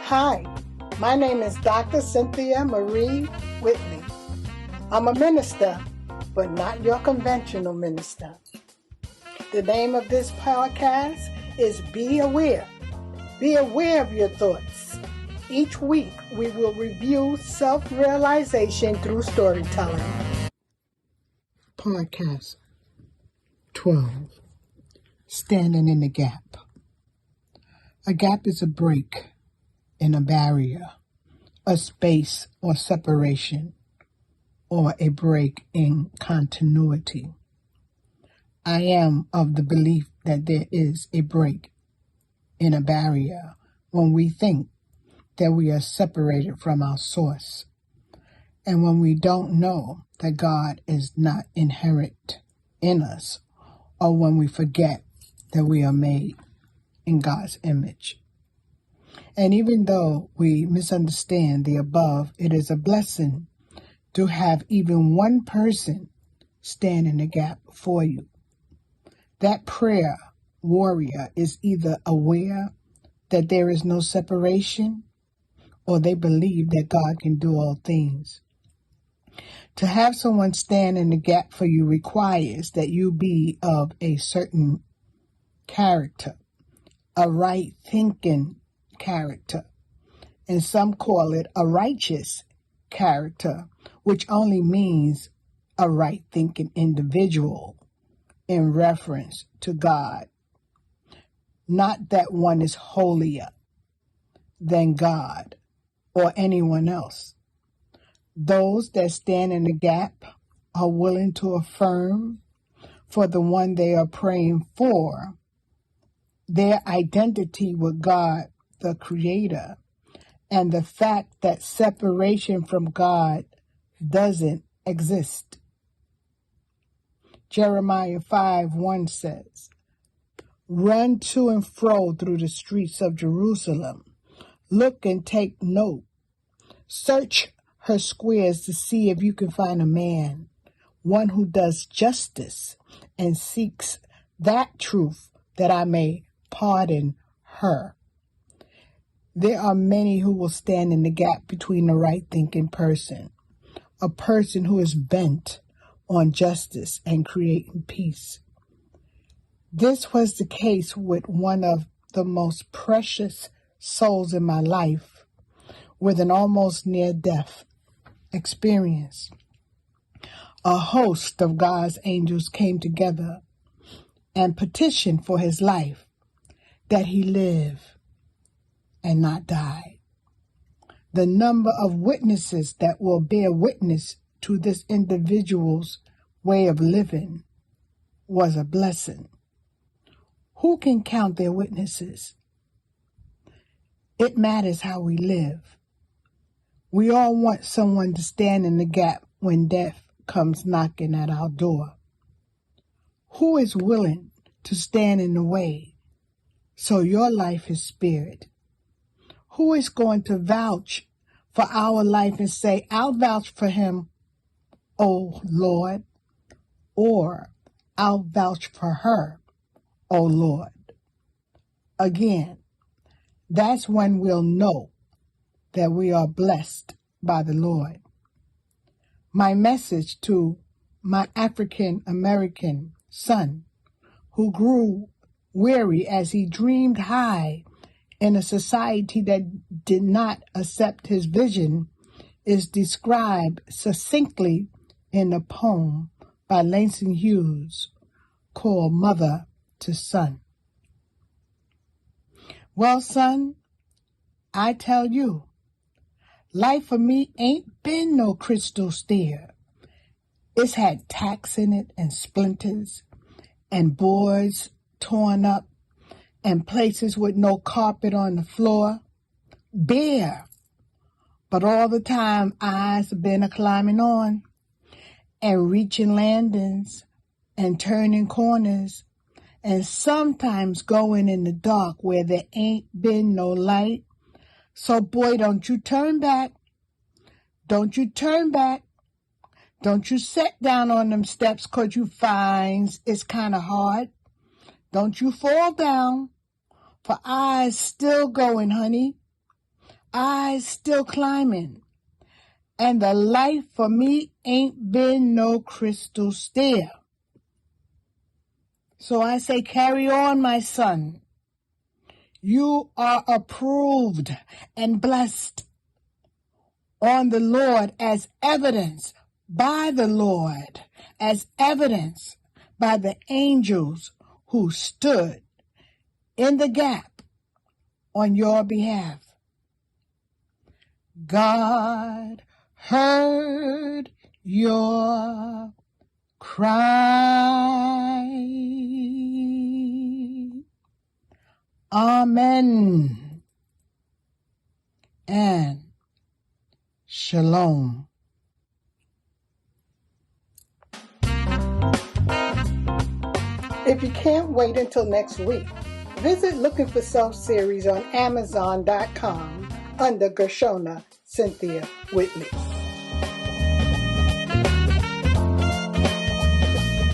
Hi, my name is Dr. Cynthia Marie Whitley. I'm a minister, but not your conventional minister. The name of this podcast is Be Aware. Be aware of your thoughts. Each week, we will review self-realization through storytelling. Podcast 12, Standing in the Gap. A gap is a break in a barrier, a space or separation, or a break in continuity. I am of the belief that there is a break in a barrier when we think that we are separated from our source, and when we don't know that God is not inherent in us, or when we forget that we are made in God's image. And even though we misunderstand the above, it is a blessing to have even one person stand in the gap for you. That prayer warrior is either aware that there is no separation, or they believe that God can do all things. To have someone stand in the gap for you requires that you be of a certain character, a right-thinking character, and some call it a righteous character, which only means a right-thinking individual in reference to God. Not that one is holier than God or anyone else. Those that stand in the gap are willing to affirm for the one they are praying for their identity with God, the Creator, and the fact that separation from God doesn't exist. Jeremiah 5:1 says, "Run to and fro through the streets of Jerusalem. Look and take note. Search her squares to see if you can find a man, one who does justice and seeks that truth, that I may pardon her." There are many who will stand in the gap between the right-thinking person, a person who is bent on justice and creating peace. This was the case with one of the most precious souls in my life, with an almost near-death experience. A host of God's angels came together and petitioned for his life, that he live and not die. The number of witnesses that will bear witness to this individual's way of living was a blessing. Who can count their witnesses? It matters how we live. We all want someone to stand in the gap when death comes knocking at our door. Who is willing to stand in the way so your life is spared? Who is going to vouch for our life and say, "I'll vouch for him, O Lord," or "I'll vouch for her, O Lord"? Again, that's when we'll know that we are blessed by the Lord. My message to my African American son, who grew weary as he dreamed high in a society that did not accept his vision, is described succinctly in a poem by Langston Hughes called Mother to Son. Well, son, I tell you, life for me ain't been no crystal stair. It's had tacks in it and splinters and boards torn up and places with no carpet on the floor, bare. But all the time, eyes have been a-climbing on and reaching landings and turning corners, and sometimes going in the dark where there ain't been no light. So, boy, don't you turn back. Don't you turn back. Don't you sit down on them steps 'cause you finds it's kind of hard. Don't you fall down, for I's still going, honey. I's still climbing, and the life for me ain't been no crystal stair. So I say, carry on, my son. You are approved and blessed on the Lord, as evidence by the Lord, as evidence by the angels who stood in the gap on your behalf. God heard your cry. Amen and shalom. If you can't wait until next week, visit Looking for Self series on Amazon.com under Gershona Cynthia Whitley.